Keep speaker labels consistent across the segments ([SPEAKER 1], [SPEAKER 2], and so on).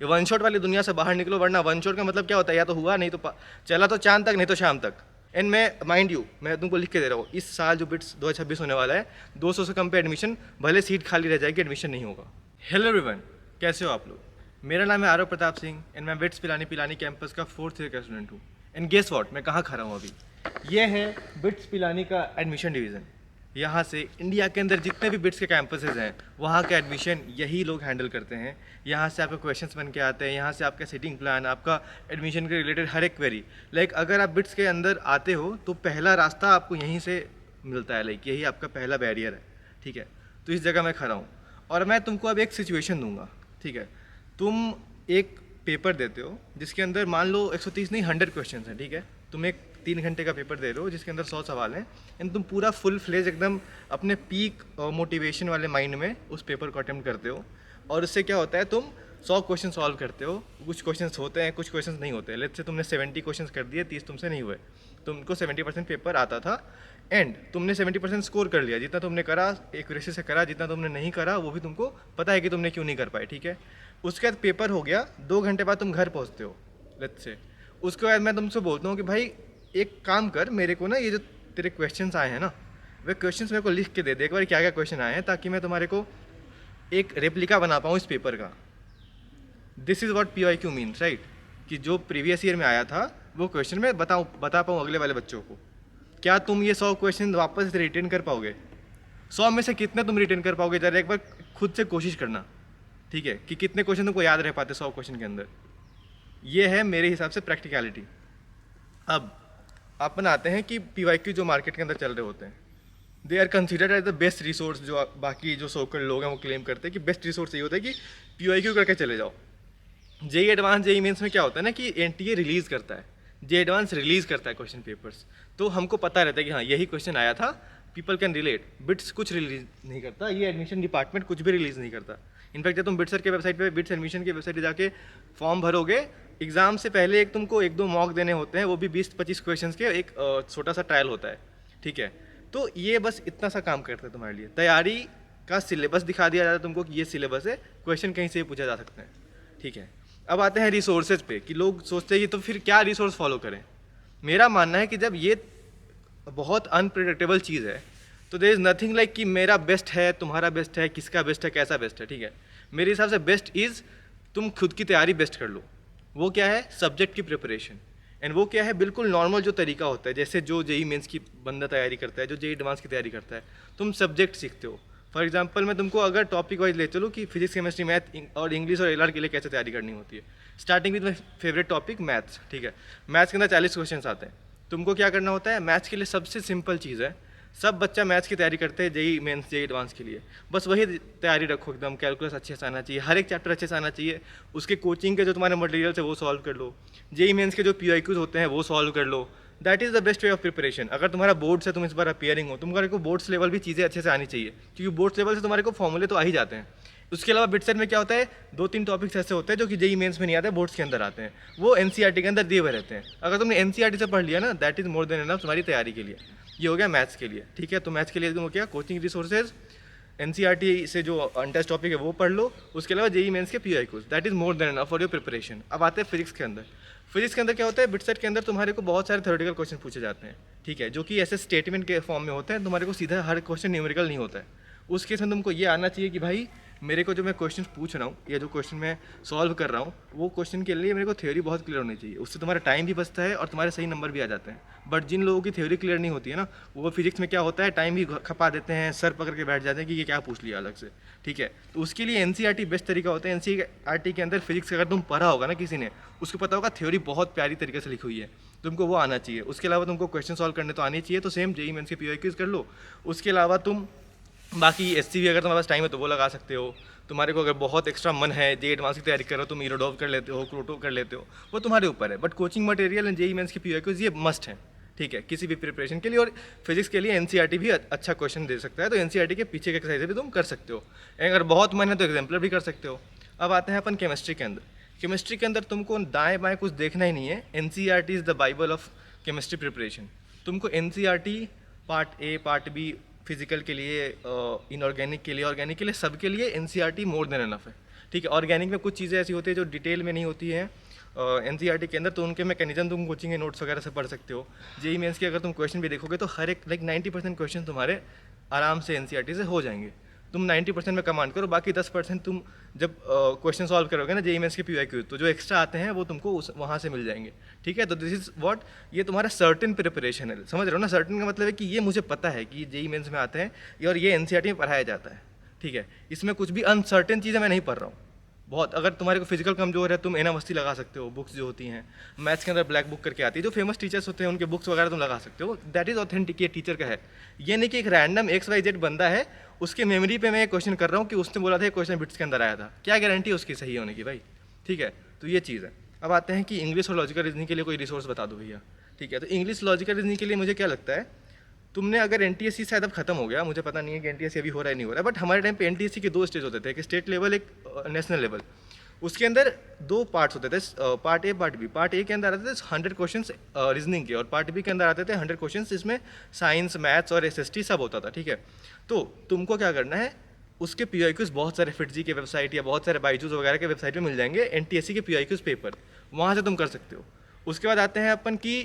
[SPEAKER 1] ये one shot वाली दुनिया से बाहर निकलो, वरना वन शॉट का मतलब क्या होता है, या तो हुआ नहीं तो चला तो चांद तक, नहीं तो शाम तक। एंड मैं माइंड यू, मैं तुमको लिख के दे रहा हूँ, इस साल जो बिट्स 2026 होने वाला है, 200 से कम पे एडमिशन, भले सीट खाली रह जाएगी, एडमिशन नहीं होगा। हेलो एवरीवन, कैसे हो आप लोग? मेरा नाम है आरव प्रताप सिंह एंड मैं बिट्स पिलानी पिलानी कैंपस का 4th ईयर का स्टूडेंट हूँ। एंड गेस व्हाट, मैं कहाँ खड़ा हूँ अभी? ये है बिट्स पिलानी का एडमिशन डिवीज़न। यहाँ से इंडिया के अंदर जितने भी बिट्स के कैंपसेस हैं, वहाँ का एडमिशन यही लोग हैंडल करते हैं। यहाँ से आपके क्वेश्चंस बन के आते हैं, यहाँ से आपका सीटिंग प्लान, आपका एडमिशन के रिलेटेड हर एक क्वेरी। लाइक अगर आप बिट्स के अंदर आते हो तो पहला रास्ता आपको यहीं से मिलता है, लाइक यही आपका पहला बैरियर है, ठीक है? तो इस जगह मैं खड़ा हूँ और मैं तुमको अब एक सिचुएशन दूंगा, ठीक है? तुम एक पेपर देते हो जिसके अंदर मान लो 130 नहीं 100 क्वेश्चन हैं, ठीक है? तुम एक 3 घंटे का पेपर दे रहे हो जिसके अंदर 100 सवाल हैं, एंड तुम पूरा फुल फ्लेज एकदम अपने पीक मोटिवेशन वाले माइंड में उस पेपर को अटेम्प्ट करते हो। और उससे क्या होता है, तुम 100 क्वेश्चन सॉल्व करते हो। कुछ क्वेश्चंस होते हैं, कुछ क्वेश्चंस नहीं होते। लेट्स से तुमने 70 क्वेश्चंस कर दिए, 30 तुमसे नहीं हुए, तुमको 70% पेपर आता था एंड तुमने 70% स्कोर कर लिया। जितना तुमने करा एक्यूरेसी से करा, जितना तुमने नहीं करा वो भी तुमको पता है कि तुमने क्यों नहीं कर पाए, ठीक है? उसके बाद पेपर हो गया, 2 घंटे बाद तुम घर पहुँचते हो लेट्स से। उसके बाद मैं तुमसे बोलता हूँ कि भाई एक काम कर, मेरे को ना ये जो तेरे क्वेश्चंस आए हैं ना, वे क्वेश्चंस मेरे को लिख के दे दे एक बार क्या क्या क्वेश्चन आए हैं, ताकि मैं तुम्हारे को एक रेप्लिका बना पाऊँ इस पेपर का। This is what PYQ means, right? कि जो प्रीवियस ईयर में आया था वो क्वेश्चन मैं बता पाऊँ अगले वाले बच्चों को। क्या तुम ये 100 क्वेश्चन वापस से रिटेन कर पाओगे? 100 में से कितने तुम रिटेन कर पाओगे? ज़रा एक बार खुद से कोशिश करना, ठीक है? कि कितने क्वेश्चन तुमको याद रह पाते 100 क्वेश्चन के अंदर। ये है मेरे हिसाब से प्रैक्टिकलिटी। अब अपन आते हैं कि PYQ जो मार्केट के अंदर चल रहे होते हैं, they are considered as the best resource. जो बाकी जो सोकल लोग हैं वो क्लेम करते हैं कि बेस्ट रिसोर्स ये होता है कि PYQ करके चले जाओ। जेई एडवांस जेई मेंस में क्या होता है ना कि NTA रिलीज़ करता है, जे एडवांस रिलीज़ करता है क्वेश्चन पेपर्स, तो हमको पता रहता है कि हाँ यही क्वेश्चन आया था, पीपल कैन रिलेट। बिट्स कुछ रिलीज नहीं करता, ये एडमिशन डिपार्टमेंट कुछ भी रिलीज़ नहीं करता। इनफैक्ट जब तुम बिट्सर के वेबसाइट पे बिट्स एडमिशन के वेबसाइट पे जाके फॉर्म भरोगे, एग्जाम से पहले एक तुमको 1-2 मॉक देने होते हैं, वो भी 20-25 क्वेश्चन के एक छोटा सा ट्रायल होता है, ठीक है? तो ये बस इतना सा काम करता है तुम्हारे लिए। तैयारी का सिलेबस दिखा दिया जाता है तुमको कि ये सिलेबस है, क्वेश्चन कहीं से भी पूछा जा सकते हैं, ठीक है? अब आते हैं रिसोर्सेज पे कि लोग सोचते हैं कि तो फिर क्या रिसोर्स फॉलो करें। मेरा मानना है कि जब ये बहुत अनप्रिडिक्टेबल चीज़ है तो देयर इज़ नथिंग लाइक कि मेरा बेस्ट है, तुम्हारा बेस्ट है, किसका बेस्ट है, कैसा बेस्ट है, ठीक है? मेरे हिसाब से बेस्ट इज़ तुम खुद की तैयारी बेस्ट कर लो। वो क्या है? सब्जेक्ट की प्रिपरेशन। एंड वो क्या है? बिल्कुल नॉर्मल जो तरीका होता है, जैसे जो जेई मेंस की बंदा तैयारी करता है, जो जेई एडवांस की तैयारी करता है, तुम सब्जेक्ट सीखते हो। फॉर एग्जाम्पल मैं तुमको अगर टॉपिक वाइज ले चलूँ कि फिजिक्स केमिस्ट्री मैथ और इंग्लिश और LR के लिए कैसे तैयारी करनी होती है। Starting with my favourite topic maths, ठीक है? मैथ्स के अंदर 40 क्वेश्चन आते हैं। तुमको क्या करना होता है? मैथ्स के लिए सबसे सिंपल चीज़ है, सब बच्चा मैथ्स की तैयारी करते हैं जेई मेंस जेई एडवांस के लिए, बस वही तैयारी रखो एकदम। कैलकुलस अच्छे से आना चाहिए, हर एक चैप्टर अच्छे से आना चाहिए। उसके कोचिंग के जो तुम्हारे मटेरियल्स है वो सॉल्व कर लो। जेई मेंस के जो PYQs होते हैं वो सॉल्व कर लो। That is the best way of preparation. अगर तुम्हारा बोर्ड्स है, तुम इस बार अपियरिंग हो, तुम्हारे को बोर्ड्स लेवल भी चीज़ें अच्छे से आनी चाहिए, क्योंकि बोर्ड्स लेवल से तुम्हारे को फॉर्मूले तो आ ही जाते हैं। उसके अलावा बिटसेट में क्या होता है, 2-3 टॉपिक्स ऐसे होते हैं जो कि जेई मेंस में नहीं आते, बोर्ड्स के अंदर आते हैं, वो NCERT के अंदर दिए हुए रहते हैं। अगर तुमने NCERT से पढ़ लिया ना, that is more than enough तुम्हारी तैयारी के लिए। ये हो गया मैथ्स के लिए, ठीक है? तो मैथ्स के लिए तुम हो क्या, कोचिंग रिसोर्सेज, NCERT से जो अनटेस्ट टॉपिक है वो पढ़ लो। उसके अलावा जेई मेंस के PYQs, that is more than enough for your preparation. अब आते हैं फिजिक्स के अंदर। फिजिक्स के अंदर क्या होता है, बिटसेट के अंदर तुम्हारे को बहुत सारे थ्योरेटिकल क्वेश्चन पूछे जाते हैं, ठीक है? जो कि ऐसे स्टेटमेंट के फॉर्म में होते हैं, तुम्हारे को सीधा हर क्वेश्चन न्यूमेरिकल नहीं होता है। उस केस में तुमको ये आना चाहिए कि भाई मेरे को जो मैं क्वेश्चन पूछ रहा हूँ या जो क्वेश्चन मैं सॉल्व कर रहा हूँ, वो क्वेश्चन के लिए मेरे को थ्योरी बहुत क्लियर होनी चाहिए। उससे तुम्हारा टाइम भी बचता है और तुम्हारे सही नंबर भी आ जाते हैं। बट जिन लोगों की थ्योरी क्लियर नहीं होती है ना, वो फिजिक्स में क्या होता है, टाइम भी खपा देते हैं, सर पकड़ के बैठ जाते हैं कि ये क्या पूछ लिया अलग से, ठीक है? तो उसके लिए NCERT बेस्ट तरीका होता है। NCERT के अंदर फिजिक्स अगर तुम पढ़ा होगा ना किसी ने, उसको पता होगा थ्योरी बहुत प्यारी तरीके से लिखी हुई है, तुमको वो आना चाहिए। उसके अलावा तुमको क्वेश्चन सॉल्व करने तो आनी चाहिए, तो सेम जेई मेंस के PYQs कर लो। उसके अलावा तुम बाकी SCV अगर तुम्हारे पास टाइम है तो वो लगा सकते हो। तुम्हारे को अगर बहुत एक्स्ट्रा मन है, जेई एडवांस की तैयारी कर रहे हो, तुम ईरोडॉव कर लेते हो, क्रोटो कर लेते हो, वो तुम्हारे ऊपर है। But coaching material and JEE mains की PYQs ये मस्ट है, ठीक है? किसी भी प्रिपरेशन के लिए। और फिजिक्स के लिए NCERT भी अच्छा क्वेश्चन दे सकता है, तो NCERT के पीछे के एक्सरसाइज भी तुम कर सकते हो। अगर बहुत मन है तो एग्जाम्पलर भी कर सकते हो। अब आते हैं अपन केमिस्ट्री के अंदर। केमिस्ट्री के अंदर तुमको दाएँ बाएँ कुछ देखना ही नहीं है। NCERT is the Bible of chemistry preparation. तुमको NCERT part A part B, physical के लिए, इनऑर्गेनिक के लिए, ऑर्गेनिक के लिए, सब के लिए NCERT मोर देन एनफ है, ठीक है। ऑर्गेनिक में कुछ चीज़ें ऐसी होती है जो डिटेल में नहीं होती हैं एनसीईआरटी के अंदर, तो उनके मैकेनिज्म तुम कोचिंग के नोट्स वगैरह से पढ़ सकते हो। जेई मेंस के अगर तुम क्वेश्चन भी देखोगे तो हर एक लाइक 90% क्वेश्चन तुम्हारे आराम से एनसीईआरटी से हो जाएंगे। तुम 90% में कमांड करो, बाकी 10% तुम जब क्वेश्चन सॉल्व करोगे ना जेई मेंस के पीवाईक्यू, तो जो एक्स्ट्रा आते हैं वो तुमको वहाँ से मिल जाएंगे। ठीक है, तो दिस इज व्हाट, ये तुम्हारा सर्टेन प्रिपरेशन है, समझ रहे हो ना। सर्टेन का मतलब है कि ये मुझे पता है कि ये जेई मेंस में आते हैं और ये एनसीईआरटी में पढ़ाया जाता है। ठीक है, इसमें कुछ भी अनसर्टेन चीज़ें मैं नहीं पढ़ रहा हूँ बहुत। अगर तुम्हारे को फिजिकल कमजोर है, तुम एनावस्थी लगा सकते हो, बुक्स जो होती हैं मैथ्स के अंदर ब्लैक बुक करके आती है, जो फेमस टीचर्स होते हैं उनके बुक्स वगैरह तुम लगा सकते हो। दैट इज ऑथेंटिक, ये टीचर का है। ये नहीं कि एक रैंडम XYZ बंदा है उसके मेमोरी पे मैं एक क्वेश्चन कर रहा हूँ कि उसने बोला था क्वेश्चन बिट्स के अंदर आया था, क्या गारंटी है उसकी सही होने की भाई। ठीक है, तो ये चीज़ है। अब आते हैं कि इंग्लिश और लॉजिकल रीजनिंग के लिए कोई रिसोर्स बता दो भैया। ठीक है, तो इंग्लिश लॉजिकल रीजनिंग के लिए मुझे क्या लगता है, तुमने अगर एनटीएससी शायद अब खत्म हो गया, मुझे पता नहीं है कि एनटीएससी अभी हो रहा है नहीं हो रहा है, बट हमारे टाइम पे एनटीएससी के 2 स्टेज होते थे, एक स्टेट लेवल एक नेशनल लेवल। उसके अंदर 2 पार्ट्स होते थे, part A part B. Part A के अंदर आते थे 100 क्वेश्चंस रीजनिंग के, और पार्ट बी के अंदर आते थे 100 क्वेश्चंस, इसमें साइंस मैथ्स और एसएसटी सब होता था। ठीक है, तो तुमको क्या करना है, उसके पीआईक्यूज बहुत सारे फिटजी के वेबसाइट या बहुत सारे बाईजूस वगैरह के वेबसाइट पे मिल जाएंगे, एनटीएससी के पीआईक्यूज पेपर, वहाँ से तुम कर सकते हो। उसके बाद आते हैं अपन कि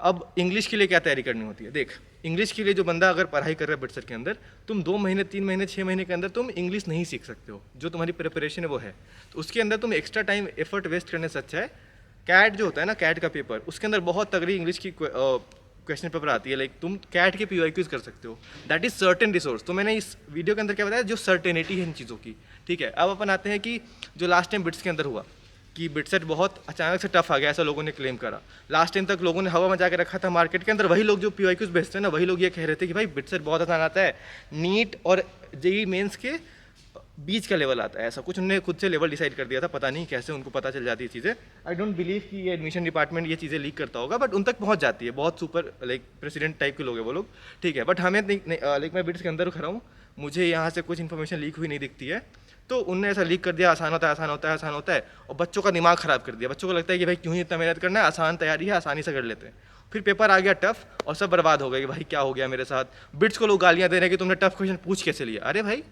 [SPEAKER 1] अब इंग्लिश के लिए क्या तैयारी करनी होती है। देख, इंग्लिश के लिए जो बंदा अगर पढ़ाई कर रहा है बिटसर के अंदर, तुम 2 महीने 3 महीने 6 महीने के अंदर तुम इंग्लिश नहीं सीख सकते हो, जो तुम्हारी प्रिपरेशन है वो है। तो उसके अंदर तुम एक्स्ट्रा टाइम एफर्ट वेस्ट करने से अच्छा है कैट जो होता है ना, कैट का पेपर, उसके अंदर बहुत तगड़ी इंग्लिश की क्वेश्चन पेपर आती है, लाइक तुम कैट के पीवाईक्यूज कर सकते हो। That is certain resource. तो मैंने इस वीडियो के अंदर क्या बताया, जो सर्टेनिटी है इन चीज़ों की। ठीक है, अब अपन आते हैं कि जो लास्ट टाइम बिट्स के अंदर हुआ कि बिटसेट बहुत अचानक से टफ आ गया, ऐसा लोगों ने क्लेम करा। लास्ट टाइम तक लोगों ने हवा मचा के रखा था मार्केट के अंदर, वही लोग जो पीवाईक्यूज भेजते हैं ना, वही लोग ये कह रहे थे कि भाई बिटसेट बहुत आसान आता है, नीट और जेई मेंस के बीच का लेवल आता है, ऐसा कुछ उन्होंने खुद से लेवल डिसाइड कर दिया था, पता नहीं कैसे उनको पता चल जाती है चीज़ें। आई डोंट बिलीव कि ये एडमिशन डिपार्टमेंट ये चीज़ें लीक करता होगा, बट उन तक पहुंच जाती है, बहुत सुपर लाइक प्रेसिडेंट टाइप के लोग हैं वो लोग। ठीक है, बट हमें लाइक मैं बिट्स के अंदर खड़ा हूँ, मुझे यहाँ से कुछ इन्फॉर्मेशन लीक हुई नहीं दिखती है, तो उनने ऐसा लीक कर दिया, आसान होता है आसान होता है आसान होता है, और बच्चों का दिमाग ख़राब कर दिया। बच्चों को लगता है कि भाई क्यों ही इतना मेहनत करना है, आसान तैयारी है, आसानी से कर लेते हैं। फिर पेपर आ गया टफ और सब बर्बाद हो गए कि भाई क्या हो गया मेरे साथ। बिट्स को लोग गालियाँ दे रहे हैं कि तुमने टफ क्वेश्चन पूछ कैसे लिया। अरे भाई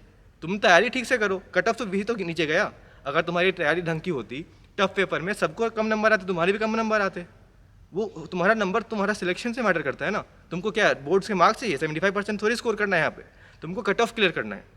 [SPEAKER 1] तुम तैयारी ठीक से करो, कट ऑफ तो भी तो नीचे गया। अगर तुम्हारी तैयारी ढंग की होती, टफ पेपर में सबको कम नंबर आते, तुम्हारे भी कम नंबर आते। वो तुम्हारा नंबर तुम्हारा सिलेक्शन से मैटर करता है ना। तुमको क्या बोर्ड्स के मार्क्स चाहिए, 75% थोड़ी स्कोर करना है यहाँ पे, तुमको कट ऑफ क्लियर करना है।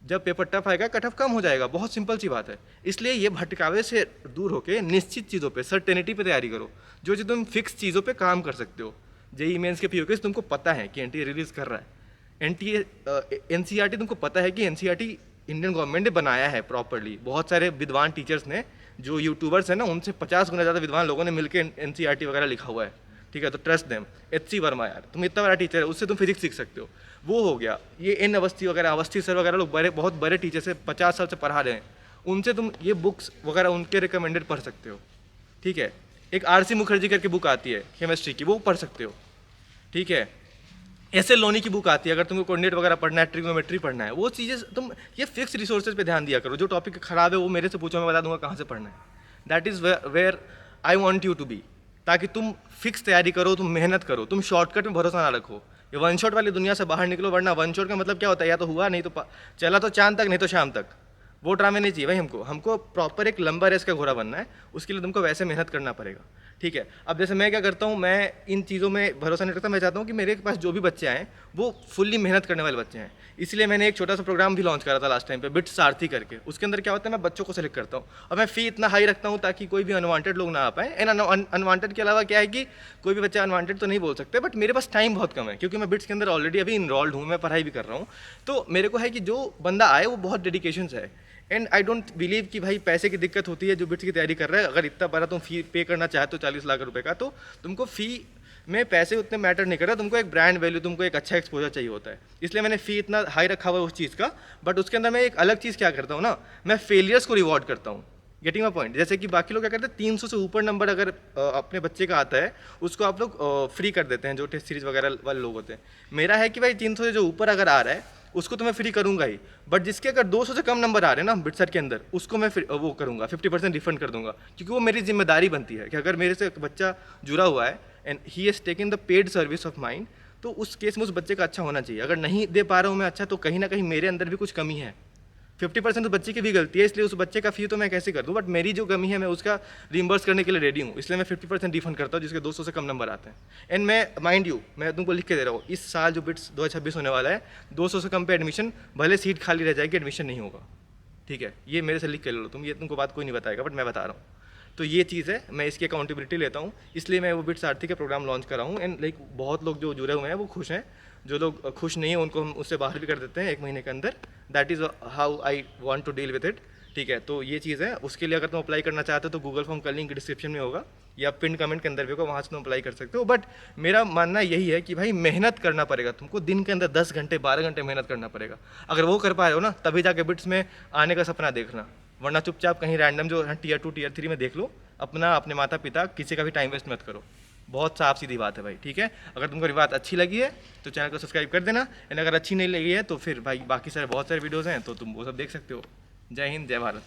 [SPEAKER 1] जब पेपर टफ आएगा कट ऑफ कम हो जाएगा, बहुत सिंपल सी बात है। इसलिए ये भटकावे से दूर होकर निश्चित चीज़ों पे, सर्टेनिटी पे तैयारी करो, जो तुम फिक्स चीज़ों पे काम कर सकते हो। जेई मेंस के पीओके तुमको पता है कि एनटीए रिलीज कर रहा है, एनसीईआरटी तुमको पता है कि एनसीईआरटी इंडियन गवर्नमेंट ने बनाया है प्रॉपरली। बहुत सारे विद्वान टीचर्स ने, जो यूट्यूबर्स हैं ना, उनसे 50 गुना ज़्यादा विद्वान लोगों ने मिलकर एनसीईआरटी वगैरह लिखा हुआ है। ठीक है, तो ट्रस्ट देम। HC वर्मा यार, तुम इतना बड़ा टीचर है, उससे तुम फिजिक्स सीख सकते हो। वो हो गया। ये एन अवस्थी वगैरह, अवस्थी सर वगैरह लोग बड़े बहुत बड़े टीचर से 50 साल से पढ़ा रहे हैं, उनसे तुम ये बुक्स वगैरह उनके रिकमेंडेड पढ़ सकते हो। ठीक है, एक RC मुखर्जी करके बुक आती है केमिस्ट्री की, वो पढ़ सकते हो। ठीक है, ऐसे लोनी की बुक आती है, अगर तुमको कोऑर्डिनेट वगैरह पढ़ना है, ट्रिग्नोमेट्री पढ़ना है, वो चीज़ें तुम ये फिक्स रिसोर्सेज पे ध्यान दिया करो। जो टॉपिक खराब है वो मेरे से पूछो, मैं बता दूंगा कहाँ से पढ़ना है। That is where I want you to be, ताकि तुम फिक्स तैयारी करो, तुम मेहनत करो, तुम शॉर्टकट में भरोसा ना रखो। ये वन शॉट वाली दुनिया से बाहर निकलो, वरना वन शॉट का मतलब क्या होता है, या तो हुआ नहीं तो चला तो चांद तक, नहीं तो शाम तक। वो ड्रामे नहीं चाहिए भाई हमको प्रॉपर एक लंबा रेस का घोड़ा बनना है, उसके लिए तुमको वैसे मेहनत करना पड़ेगा। ठीक है, अब जैसे मैं क्या करता हूँ, मैं इन चीज़ों में भरोसा नहीं रखता। मैं चाहता हूँ कि मेरे पास जो भी बच्चे आएँ वो फुल्ली मेहनत करने वाले बच्चे हैं। इसलिए मैंने एक छोटा सा प्रोग्राम भी लॉन्च करा था लास्ट टाइम पे, बिट सारथी करके। उसके अंदर क्या होता है, मैं बच्चों को सेलेक्ट करता हूँ और मैं फ़ी इतना हाई रखता हूँ ताकि कोई भी अनवांटेड लोग ना आ पाए। एंड अनवांटेड के अलावा क्या है कि कोई भी बच्चा अनवांटेड तो नहीं बोल सकते, बट मेरे पास टाइम बहुत कम है, क्योंकि मैं बिट्स के अंदर ऑलरेडी अभी इनरोल्ड हूँ, मैं पढ़ाई भी कर रहा हूँ। तो मेरे को है कि जो बंदा आए वो बहुत डेडिकेशन से है। एंड आई डोंट बिलीव कि भाई पैसे की दिक्कत होती है जो बिट्स की तैयारी कर रहा है। अगर इतना बड़ा तुम फी पे करना चाहते हो 40 लाख रुपए का, तो तुमको फ़ी में पैसे उतने मैटर नहीं कर रहा, तुमको एक ब्रांड वैल्यू, तुमको एक अच्छा एक्सपोजर चाहिए होता है। इसलिए मैंने फ़ी इतना हाई रखा हुआ है उस चीज़ का। बट उसके अंदर मैं एक अलग चीज़ क्या करता हूँ ना, मैं फेलियर्स को रिवॉर्ड करता हूँ। Getting my point. जैसे कि बाकी लोग क्या करते हैं, 300 से ऊपर नंबर अगर अपने बच्चे का आता है, उसको आप लोग फ्री कर देते हैं, जो टेस्ट सीरीज वगैरह वाले लोग होते हैं। मेरा है कि भाई 300 से जो ऊपर अगर आ रहा है उसको तो मैं फ्री करूंगा ही, बट जिसके अगर 200 से कम नंबर आ रहे हैं ना बिटसर के अंदर, उसको मैं वो करूंगा, 50% रिफंड कर दूंगा, क्योंकि वो मेरी जिम्मेदारी बनती है कि अगर मेरे से बच्चा जुड़ा हुआ है and he has taken the paid service of mind, तो उस केस में उस बच्चे का अच्छा होना चाहिए। अगर नहीं दे पा रहा हूँ मैं अच्छा, तो कहीं ना कहीं मेरे अंदर भी कुछ कमी है। 50% उस बच्चे की भी गलती है, इसलिए उस बच्चे का फी तो मैं कैसे कर दूँ, बट मेरी जो कमी है मैं उसका रिम्बर्स करने के लिए रेडी हूँ, इसलिए मैं 50% रिफंड करता हूँ जिसके 200 से कम नंबर आते हैं। एंड मैं माइंड यू, मैं तुमको लिख के दे रहा हूँ, इस साल जो बिट्स 2026 होने वाला है 200 से कम पे एडमिशन, भले सीट खाली रह जाएगी, एडमिशन नहीं होगा, ठीक है। ये मेरे से लिख के ले लो तुम, ये तुमको बात कोई नहीं बताएगा, बट मैं बता रहा हूँ। तो ये चीज़ है, मैं इसकी अकाउंटेबिलिटी लेता हूँ, इसलिए मैं वो बिट्स आरती का प्रोग्राम लॉन्च कर रहा हूँ। एंड लाइक बहुत लोग जो जुड़े हुए हैं वो खुश हैं, जो लोग खुश नहीं हैं उनको हम उससे बाहर भी कर देते हैं 1 महीने के अंदर। That is how I want to deal with it, ठीक है। तो ये चीज़ है, उसके लिए अगर तुम अप्लाई करना चाहते हो तो गूगल फॉर्म का लिंक डिस्क्रिप्शन में होगा या पिन कमेंट के अंदर भी होगा, वहाँ से तुम अप्लाई कर सकते हो। बट मेरा मानना यही है कि भाई मेहनत करना पड़ेगा तुमको, दिन के अंदर 10 घंटे 12 घंटे मेहनत करना पड़ेगा। अगर वो कर पा रहे हो ना तभी जाके बिट्स में आने का सपना देखना, वरना चुपचाप कहीं रैंडम जो टीयर 2 टीयर 3 में देख लो अपना, अपने माता पिता किसी का भी टाइम वेस्ट मत करो। बहुत साफ सीधी बात है भाई, ठीक है। अगर तुमको ये बात अच्छी लगी है तो चैनल को सब्सक्राइब कर देना, एंड अगर अच्छी नहीं लगी है तो फिर भाई बाकी सारे बहुत सारे वीडियोज़ हैं तो तुम वो सब देख सकते हो। जय हिंद, जय भारत।